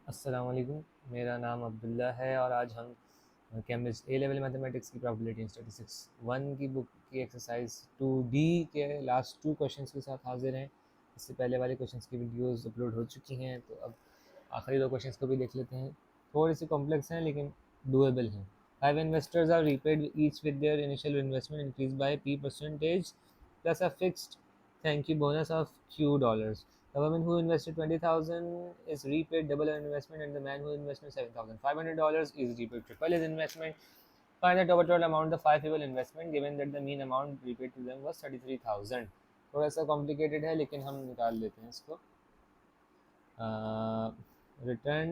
अस्सलाम वालेकुम। मेरा नाम अब्दुल्ला है और आज हम केमिस्ट ए लेवल मैथमेटिक्स की प्रोबेबिलिटी एंड स्टैटिस्टिक्स 1 की बुक की एक्सरसाइज 2D के लास्ट 2 क्वेश्चंस के साथ हाजिर हैं। इससे पहले वाले क्वेश्चंस की वीडियोस अपलोड हो चुकी हैं, तो अब आखिरी 2 क्वेश्चंस को भी देख लेते हैं। थोड़े से कॉम्प्लेक्स हैं लेकिन डूएबल हैं। 5 investors are repaid each with their initial investment increase by P% plus a fixed thank you bonus of $Q. The woman who invested 20,000 is repaid double her investment, and the man who invested $7,500 is repaid triple his investment. Find the total amount of 5 people investment given that the mean amount repaid to them was 33,000. थोड़ा सा complicated है लेकिन हम निकाल लेते हैं इसको। Return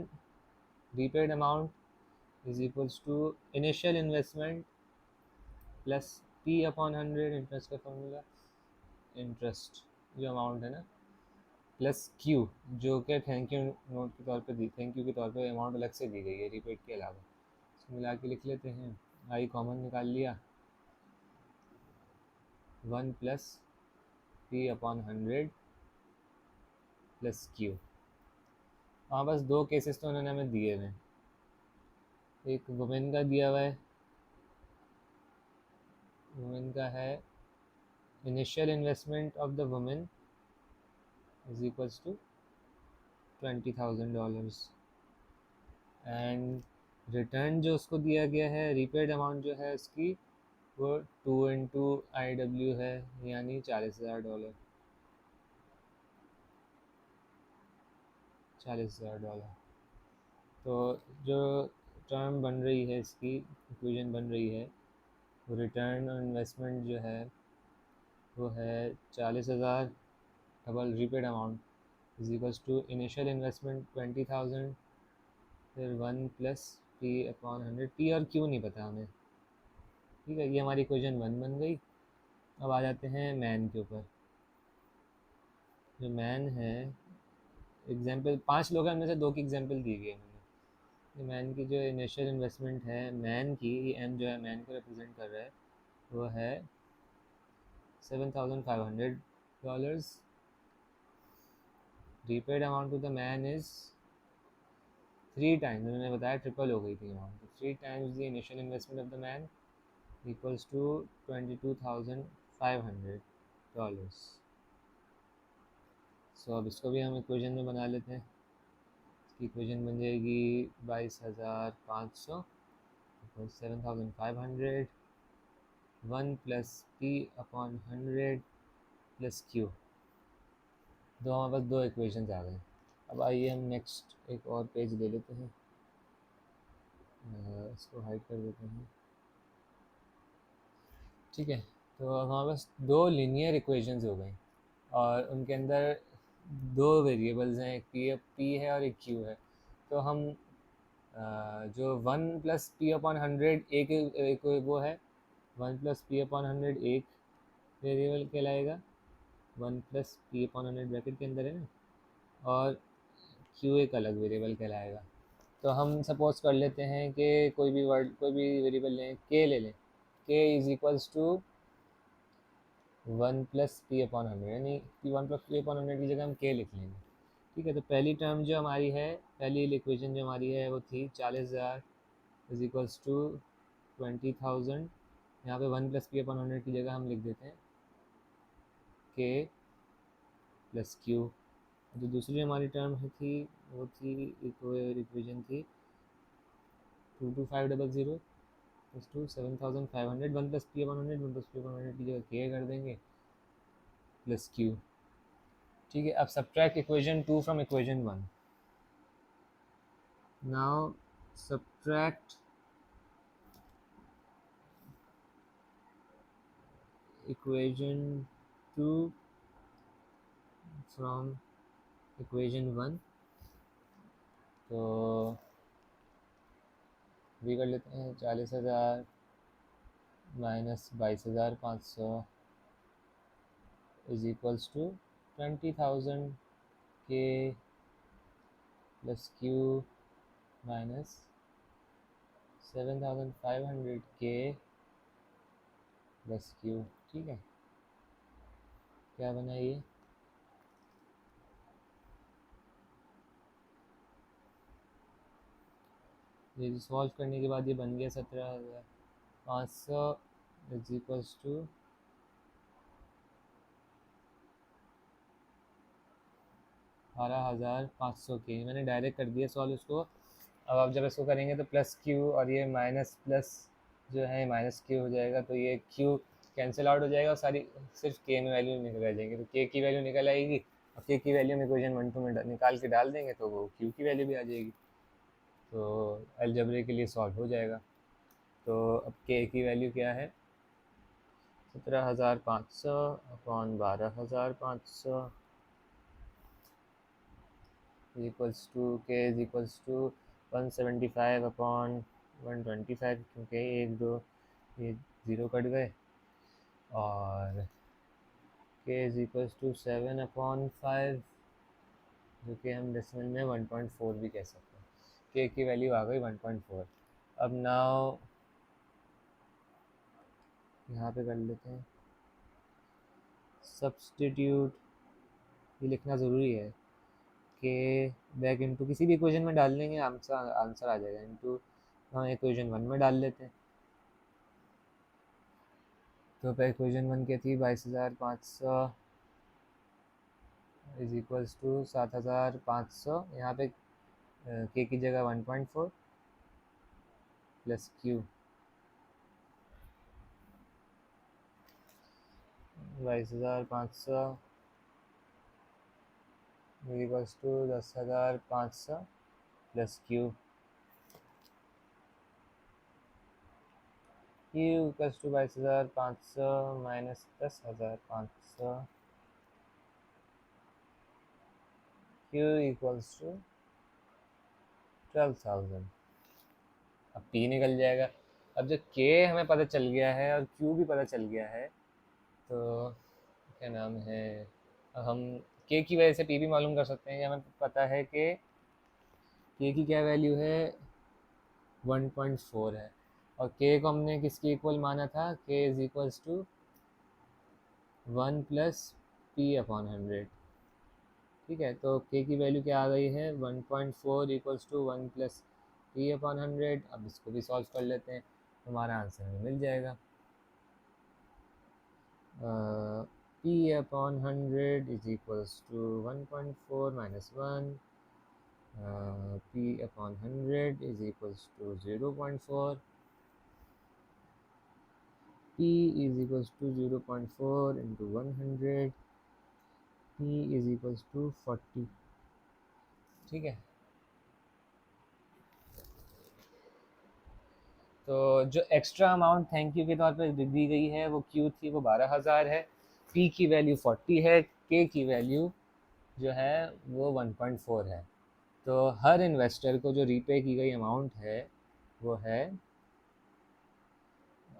repaid amount is equals to initial investment plus P upon 100 interest का फॉर्मूला, इंटरेस्ट जो अमाउंट है ना, प्लस क्यू जो कि थैंक यू नोट के तौर पे दी, थैंक यू के तौर पे अमाउंट अलग से दी गई है रीपेड के अलावा। इसको मिला के लिख लेते हैं। आई कॉमन निकाल लिया, 1 plus P upon 100 plus Q. वहाँ बस 2 केसेस तो उन्होंने हमें दिए हुए हैं। एक वुमेन का दिया हुआ है, वुमेन का है initial investment of the women is equals to $20,000 and return जो उसको दिया गया है, रीपेड अमाउंट जो है उसकी वो 2 इंटू IW है, यानी $40,000। $40,000। तो जो टर्म बन रही है, इसकी इक्वेशन बन रही है, वो रिटर्न ऑन इन्वेस्टमेंट जो है वो है 40,000 double repaid amount is equals to initial investment 20,000 फिर 1 प्लस पी अपॉन 100। पी और क्यू नहीं पता हमें, ठीक है। ये हमारी इक्वेशन 1 बन गई। अब आ जाते हैं मैन के ऊपर। जो मैन है, एग्जाम्पल 5 लोग हैं, उनमें से 2 की एग्जाम्पल दी गई है मैंने। मैन की जो इनिशियल इन्वेस्टमेंट है मैन की, ये एम जो है मैन को रिप्रेजेंट कर रहा है, वो है $7,500। Repaid amount to the man is 3 times, उन्होंने बताया ट्रिपल हो गई थी अमाउंट, तो 3 times the initial investment of the man equals to $22,500। So अब इसको भी हम इक्वेशन में बना लेते हैं। इसकी इक्वेशन बन जाएगी 22,500 7,500 1 plus P upon 100 plus Q. दो हमारे पास 2 इक्वेशंस आ गए। अब आइए हम नेक्स्ट एक और पेज ले लेते हैं, इसको हाइड कर देते हैं, ठीक है। तो अब हमारे पास 2 लीनियर इक्वेशंस हो गई और उनके अंदर 2 वेरिएबल्स हैं, एक पी है और एक क्यू है। तो हम जो 1 प्लस पी अपॉन 100 एक वो है, 1 प्लस पी अपॉन 100 एक वेरिएबल कहलाएगा, 1 प्लस पी अपॉन 100 ब्रैकेट के अंदर है ना, और क्यू एक अलग वेरिएबल कहलाएगा। तो हम सपोज कर लेते हैं कि कोई भी वेरिएबल लें, के ले लें, K is equals to 1 plus P upon 100, यानी कि 1 प्लस पी अपॉन 100 की जगह हम के लिख लेंगे, ठीक है। तो पहली टर्म जो हमारी है, पहली इक्वेशन जो हमारी है वो थी 40,000 इज इक्वल्स टू 20,000। यहाँ पे 1 प्लस पी अपॉन 100 की जगह हम लिख देते हैं के प्लस क्यू। जो दूसरी हमारी टर्म थी वो थी, एक इक्वेशन थी 22500 plus two 7,500। 1 plus P upon 100, 1 plus P upon 100 की जगह के कर देंगे प्लस क्यू, ठीक है। अब subtract equation 2 from equation 1। Now subtract equation 2 from equation 1। तो भी कर लेते हैं, 40,000 माइनस 22,500 इज इक्वल्स टू 20,000 के प्लस क्यू माइनस 7,500 के प्लस क्यू, ठीक है। क्या बना ये, ये सॉल्व करने के बाद ये बन गया 17,500 इज इक्वल्स टू 12,500 के। मैंने डायरेक्ट कर दिया सॉल्व उसको। अब आप जब इसको करेंगे तो प्लस क्यू और ये माइनस प्लस जो है माइनस क्यू हो जाएगा, तो ये क्यू कैंसिल आउट हो जाएगा और सारी सिर्फ के में वैल्यू निकल जाएंगे। तो के की वैल्यू निकल आएगी। अब के की वैल्यू हम इक्वेशन 1 2 में निकाल के डाल देंगे तो वो क्यू की वैल्यू भी आ जाएगी, तो अलजबरे के लिए सॉल्व हो जाएगा। तो अब के की वैल्यू क्या है, 17,500 अपॉन 12,500 इक्वल्स टू के इज इक्वल्स टू 175 अपॉन 125, क्योंकि एक दो ये ज़ीरो कट गए, और के इज इक्वल्स टू 7 अपॉन 5, जो कि हम डेसिमल में 1.4 भी कह सकते हैं। के की वैल्यू आ गई 1.4। अब नाउ यहाँ पे कर लेते हैं सब्सटीट्यूट, ये लिखना ज़रूरी है कि बैक इनटू किसी भी इक्वेशन में डाल लेंगे आंसर आ जाएगा, इनटू हम इक्वेशन 1 में डाल लेते हैं। तो पे इक्वेशन 1 क्या थी, 22,500 इज इक्वल्स टू 7,500, यहाँ पे के की जगह 1.4 plus Q, 22,500 equals to 10,500 plus Q, Q equals to 22,500 minus 10,500, Q equals to 12,000। अब पी निकल जाएगा। अब जब के हमें पता चल गया है और क्यू भी पता चल गया है, तो क्या नाम है, हम के की वजह से पी भी मालूम कर सकते हैं। हमें पता है कि के की क्या वैल्यू है, 1.4 है, और के को हमने किसके इक्वल माना था, K is equals to 1 plus P upon 100। ठीक है, तो के की वैल्यू क्या आ गई है, 1.4 equals to 1 plus P upon 100। अब इसको भी सॉल्व कर लेते हैं, हमारा आंसर हमें मिल जाएगा। P upon 100 is equals to 1.4 minus 1. P upon 100 is equals to 0.4. P is equals to 0.4 into 100. P is equals to 40. ठीक है, तो जो एक्स्ट्रा अमाउंट थैंक यू के तौर पे दी गई है वो क्यू थी, वो 12,000 है। पी की वैल्यू 40 है, के की वैल्यू जो है वो 1.4 है। तो हर इन्वेस्टर को जो रीपे की गई अमाउंट है वो है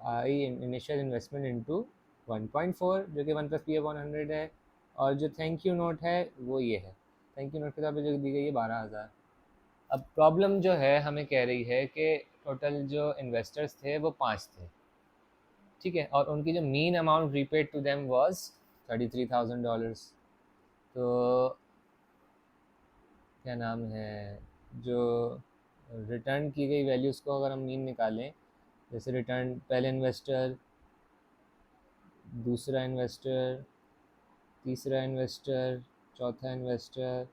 आई इनिशियल इन्वेस्टमेंट इनटू 1.4, जो कि 1 प्लस पी अपॉन 100 है, और जो थैंक यू नोट है वो ये है। थैंक यू नोट के तौर पे जो दी गई है 12,000। अब प्रॉब्लम जो है हमें कह रही है कि टोटल जो इन्वेस्टर्स थे वो 5 थे, ठीक है, और उनकी जो mean amount repaid to them was $33,000। तो क्या नाम है, जो रिटर्न की गई वैल्यूज़ को अगर हम मीन निकालें, जैसे रिटर्न पहले इन्वेस्टर, दूसरा इन्वेस्टर, तीसरा इन्वेस्टर, चौथा इन्वेस्टर,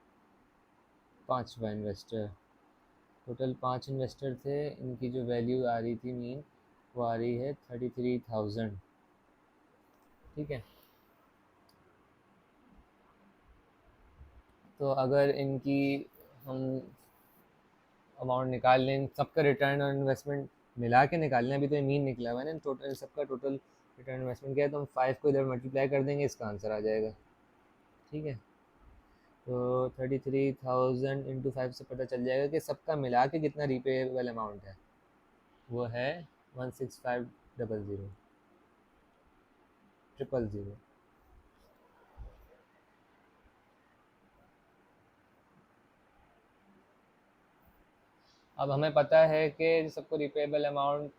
पांचवा इन्वेस्टर, टोटल 5 इन्वेस्टर थे। इनकी जो वैल्यू आ रही थी मीन, वो आ रही है 33,000। ठीक है, तो अगर इनकी हम अमाउंट निकाल लें, सबका रिटर्न और इन्वेस्टमेंट मिला के निकाल लें, अभी तो ये मीन निकला हुआ है ना, टोटल सबका टोटल रिटर्न इन्वेस्टमेंट क्या है, तो हम 5 को इधर मल्टीप्लाई कर देंगे, इसका आंसर आ जाएगा। ठीक है, तो 33,000 इंटू 5 से पता चल जाएगा कि सबका मिला के कितना रीपेबल अमाउंट है, वो है 165,000,000। अब हमें पता है कि सबको रिपेबल अमाउंट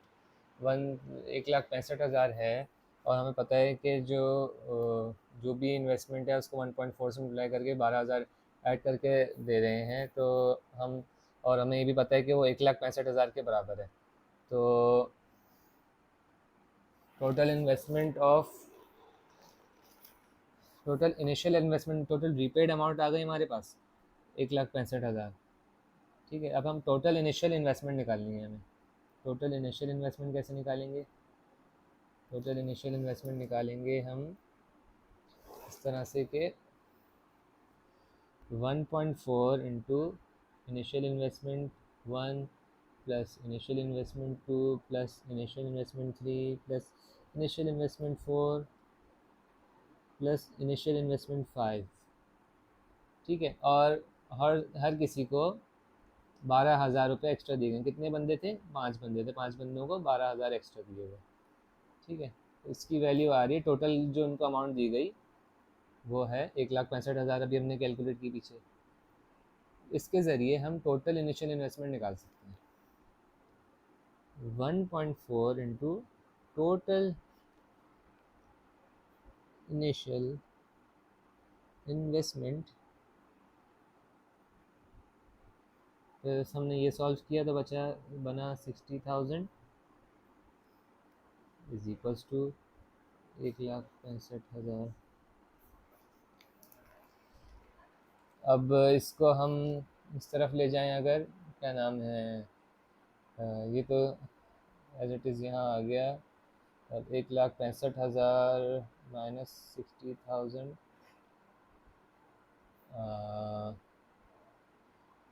1,65,000 है, और हमें पता है कि जो भी इन्वेस्टमेंट है उसको 1.4 से मल्टीप्लाई करके 12,000 ऐड करके दे रहे हैं। तो हम, और हमें ये भी पता है कि वो 1,65,000 के बराबर है। तो total investment of total initial investment total repaid amount आ गई हमारे पास 1,65,000। ठीक है, अब हम टोटल इनिशियल इन्वेस्टमेंट निकालनी है हमें। टोटल इनिशियल इन्वेस्टमेंट कैसे निकालेंगे? टोटल इनिशियल इन्वेस्टमेंट निकालेंगे हम इस तरह से कि 1.4 into initial investment 1 plus initial investment 2 plus initial investment 3 plus initial investment 4 plus initial investment 5। ठीक है, और हर हर किसी को 12,000 रुपये एक्स्ट्रा दिए गए। कितने बंदे थे? 5 बंदे थे, 5 बंदों को 12,000 एक्स्ट्रा दिए गए। ठीक है, इसकी वैल्यू आ रही है, टोटल जो उनको अमाउंट दी गई वो है 1,65,000। अभी हमने कैलकुलेट की पीछे। इसके ज़रिए हम टोटल इनिशियल इन्वेस्टमेंट निकाल सकते हैं। 1.4 इंटू टोटल इनिशियल इन्वेस्टमेंट, फिर हमने ये सॉल्व किया तो बना 60,000 इज इक्वल्स टू 1,65,000। अब इसको हम इस तरफ ले जाएं अगर, क्या नाम है, ये तो एज इट इज़ यहाँ आ गया। अब 1,65,000 माइनस 60,000,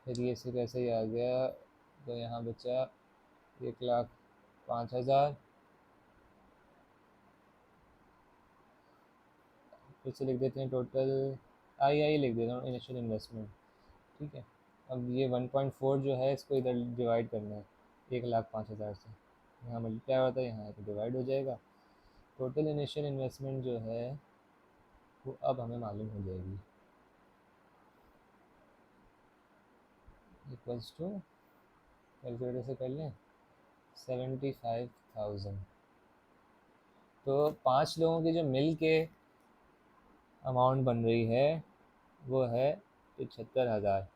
फिर ये सिर्फ ऐसे ही आ गया, तो यहाँ बचा 1,05,000। फिर से लिख देते हैं टोटल आई लिख देता हूँ इनिशियल इन्वेस्टमेंट। ठीक है, अब ये 1.4 जो है इसको इधर डिवाइड करना है 1,05,000 से। यहाँ मल्टीप्लाई होता है, यहाँ तो डिवाइड हो जाएगा। टोटल इनिशियल इन्वेस्टमेंट जो है वो अब हमें मालूम हो जाएगी, इक्वल्स टू, कैलकुलेटर से कर लें, 75,000। तो 5 लोगों की जो मिल के अमाउंट बन रही है वो है 75,000।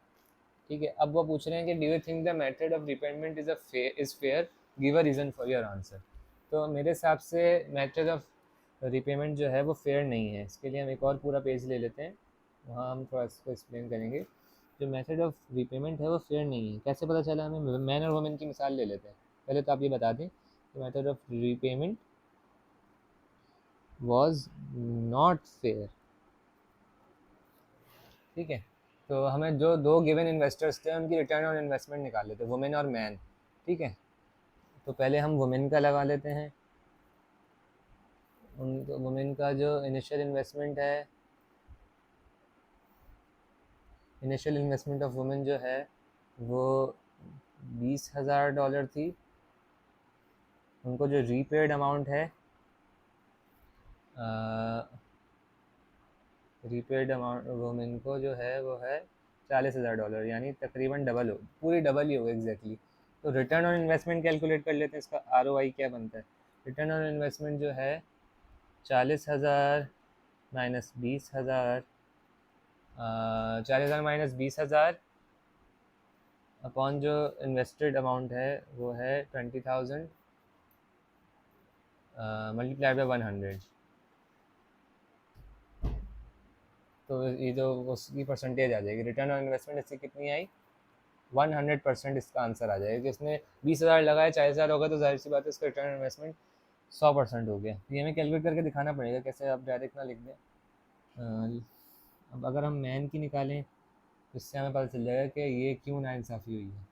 ठीक है, अब वो पूछ रहे हैं कि do you think the method of repayment is fair, give a reason for your answer. तो मेरे हिसाब से मेथड ऑफ रिपेमेंट जो है वो फेयर नहीं है। इसके लिए हम एक और पूरा पेज ले लेते हैं, वहाँ हम थोड़ा इसको एक्सप्लेन करेंगे। जो मेथड ऑफ रिपेमेंट है वो फेयर नहीं है। कैसे पता चला हमें? मैन और वुमेन की मिसाल ले लेते हैं। पहले तो आप ये बता दें कि method of repayment was not fair. ठीक है, तो हमें जो दो गिवन इन्वेस्टर्स थे उनकी रिटर्न ऑन इन्वेस्टमेंट निकाल लेते, वुमेन और मैन। ठीक है, तो पहले हम वुमेन का लगा लेते हैं। उनको वुमेन का जो इनिशियल इन्वेस्टमेंट है, इनिशियल इन्वेस्टमेंट ऑफ वुमेन जो है वो $20,000 थी। उनको जो रीपेड अमाउंट है, रीपेड अमाउंट वुमेन को जो है वो है $40,000, यानी तकरीबन डबल हो, पूरी डबल ही होगा एग्जैक्टली। तो रिटर्न ऑन इन्वेस्टमेंट कैलकुलेट कर लेते हैं, इसका ROI क्या बनता है। रिटर्न ऑन इन्वेस्टमेंट जो है 40,000 माइनस 20,000, 40,000 माइनस 20,000 अपॉन जो इन्वेस्टेड अमाउंट है वो है 20,000 मल्टीप्लाइड बाई 100। तो ये जो उसकी परसेंटेज आ जाएगी रिटर्न ऑन इन्वेस्टमेंट, इससे कितनी आई? 100% इसका आंसर आ जाएगा कि इसने 20,000 लगाए, 40,000 होगा, तो जाहिर सी बात है इसका रिटर्न ऑन इन्वेस्टमेंट 100% हो गया। ये हमें कैलकुलेट करके दिखाना पड़ेगा, कैसे आप डायरेक्ट ना लिख दें। अब अगर हम मैन की निकालें तो इससे हमें पता चल जाएगा कि ये क्यों नाइंसाफ़ी हुई है,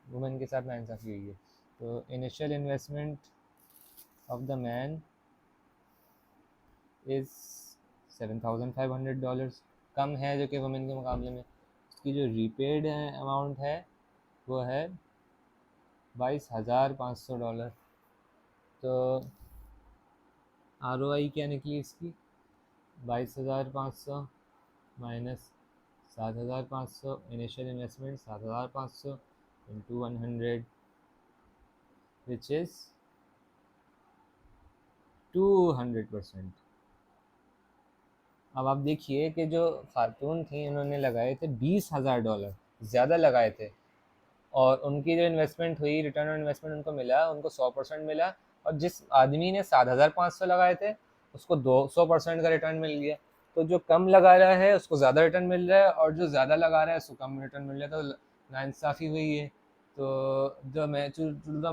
वुमेन के साथ नाइंसाफ़ी हुई है। तो initial investment of the man is $7,500, कम है जो कि वुमेन के मुकाबले में। उसकी जो रीपेड अमाउंट है वो है $22,500। तो ROI क्या निकली इसकी? 22,500 minus 7,500, initial investment 7,500 into 100 which is 200%। अब आप देखिए कि जो खातून थी उन्होंने लगाए थे $20,000, ज़्यादा लगाए थे। और उनकी जो इन्वेस्टमेंट हुई, रिटर्न ऑन इन्वेस्टमेंट उनको मिला, उनको 100% मिला, और जिस आदमी ने 7,500 लगाए थे उसको 200% का रिटर्न मिल गया। तो जो कम लगा रहा है उसको ज़्यादा रिटर्न मिल रहा है, और जो ज़्यादा लगा रहा है उसको कम रिटर्न मिल रहा है, तो नाइंसाफ़ी हुई है। तो the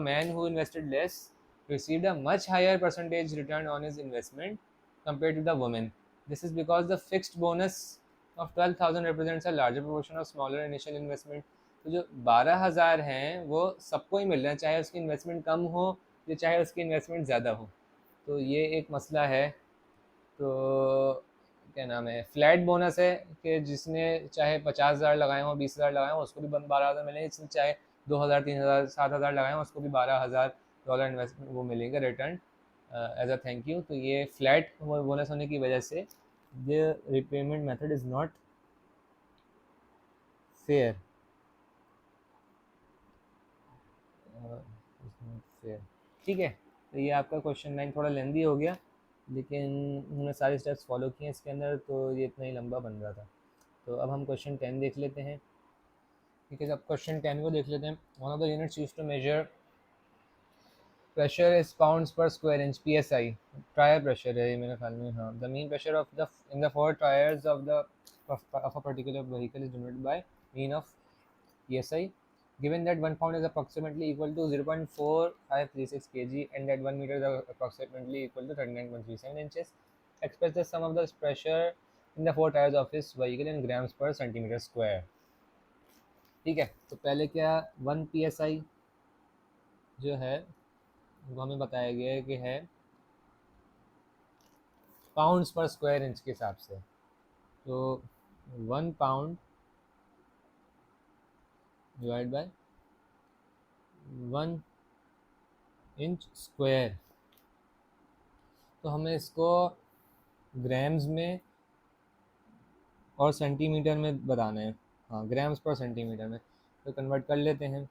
man who invested less received a much higher percentage return on his investment compared to the woman. This is because the fixed bonus of 12,000 represents a larger proportion of smaller initial investment. तो जो 12,000 हैं वो सबको ही मिल रहे हैं, चाहे उसकी investment कम हो या चाहे उसकी इन्वेस्टमेंट ज़्यादा हो। तो ये एक मसला है। तो क्या नाम है, फ्लैट बोनस है कि जिसने चाहे 50,000 लगाए हों, 20,000 लगाए हों, उसको भी 12,000 मिलेंगे, जिसने चाहे 2,000, 3,000, 7,000 लगाए हों, उसको भी $12,000 इन्वेस्टमेंट वो मिलेंगे return as a thank you. तो ये फ्लैट बोनस होने की वजह से the repayment method is not fair, fair. ठीक है, तो ये आपका क्वेश्चन 9 थोड़ा लेंदी हो गया, लेकिन हमने सारे स्टेप्स फॉलो किए इसके अंदर, तो ये इतना ही लंबा बन रहा था। तो अब हम क्वेश्चन 10 देख लेते हैं। ठीक है, अब क्वेश्चन 10 को देख लेते हैं। One of the units used to measure pressure is pounds per square inch, PSI tyre pressure है ये मेरे ख्याल में। हाँ, the mean pressure of the in the four tyres of a particular vehicle is denoted by mean of psi. Given that 1 pound is approximately equal to 0.4536 kg and that 1 meter is approximately equal to 39.37 inches, express the sum of the pressure in the four tires of his vehicle in grams per centimeter square. ठीक है, तो पहले क्या 1 psi जो है वो हमें बताया गया है कि है पाउंड्स पर स्क्वायर इंच के हिसाब से। तो 1 pound divide by 1 inch square, तो हमें इसको ग्राम्स में और सेंटीमीटर में बताना है। हाँ, ग्राम्स पर सेंटीमीटर में, तो कन्वर्ट कर लेते हैं।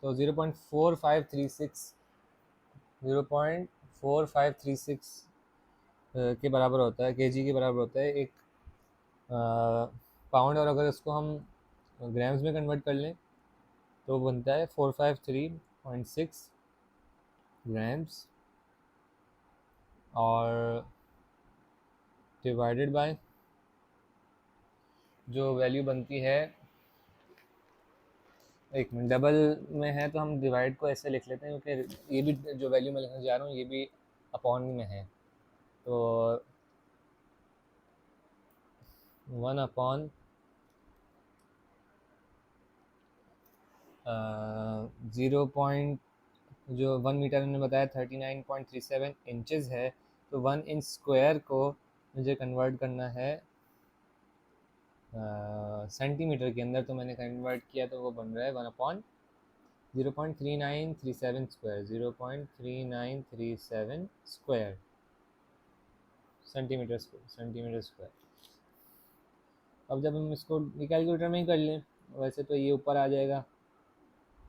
तो 0.4536 के बराबर होता है, केजी के बराबर होता है एक पाउंड, और अगर इसको हम ग्राम्स में कन्वर्ट कर लें तो बनता है 453.6 ग्राम्स, और डिवाइडेड बाय जो वैल्यू बनती है, एक मिनट, डबल में है तो हम डिवाइड को ऐसे लिख लेते हैं, क्योंकि ये भी जो वैल्यू मैं लिखने जा रहा हूँ ये भी अपॉन में है। तो 1 अपॉन 0 पॉइंट, जो 1 मीटर मैंने बताया 39.37 इंचज़ है, तो 1 इंच स्क्वायर को मुझे कन्वर्ट करना है सेंटीमीटर के अंदर, तो मैंने कन्वर्ट किया तो वो बन रहा है 1 upon 0.3937 square, 0.3937 square centimetre square. अब जब हम इसको कैलकुलेटर में ही कर लें, वैसे तो ये ऊपर आ जाएगा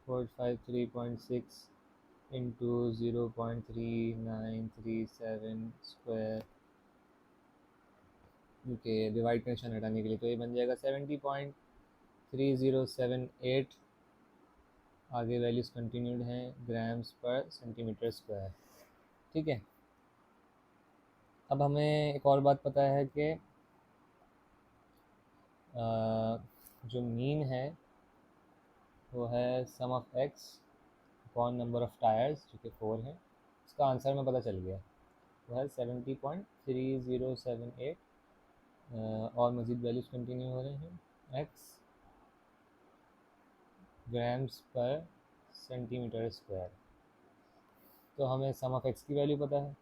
453.6 इंटू 0.3937 स्क्वायर के डिवाइड का निशान हटाने के लिए, तो ये बन जाएगा 70.3078। आगे वैल्यूज़ कंटिन्यूड हैं ग्राम्स पर सेंटीमीटर स्क्वायर। ठीक है, अब हमें एक और बात पता है कि जो मीन है वो है sum of x upon number of tyres, जो कि 4 है। इसका आंसर में पता चल गया, वो है 70.3078। और मज़ीद वैल्यूज़ कंटिन्यू हो रहे हैं, x grams per centimetre square. तो हमें सम ऑफ एक्स की वैल्यू पता है,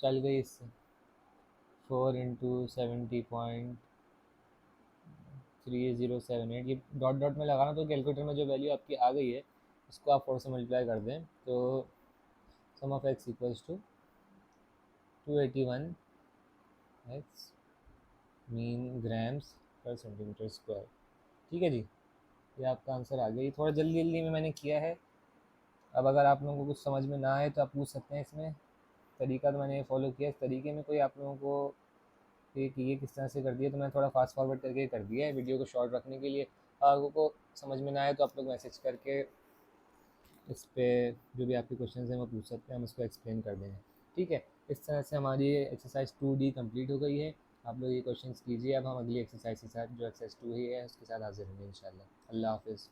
चल गई इससे 4 इंटू 70.3078, ये डॉट डॉट में लगाना, तो कैलकुलेटर में जो वैल्यू आपकी आ गई है उसको आप 4 से मल्टीप्लाई कर दें, तो sum of x equals to 281 x mean grams per centimetre square. ठीक है जी, ये आपका आंसर आ गया। ये थोड़ा जल्दी जल्दी में मैंने किया है। अब अगर आप लोगों को कुछ समझ में ना आए तो आप पूछ सकते हैं, इसमें तरीका तो मैंने फॉलो किया, इस तरीके में कोई आप लोगों को कि ये किस तरह से कर दिया, तो मैंने थोड़ा फास्ट फॉरवर्ड करके कर दिया है वीडियो को शॉर्ट रखने के लिए। आपको समझ में ना आए तो आप लोग मैसेज करके इस पे जो भी आपके क्वेश्चन हैं वो पूछ सकते हैं, हम उसको एक्सप्लेन कर देंगे। ठीक है, इस तरह से हमारी एक्सरसाइज 2D कंप्लीट हो गई है। आप लोग ये क्वेश्चंस कीजिए। अब हम अगली एक्सरसाइज के साथ, जो एक्सरसाइज 2 ही है, उसके साथ हाजिर होंगे इंशाल्लाह। अल्लाह हाफिज़।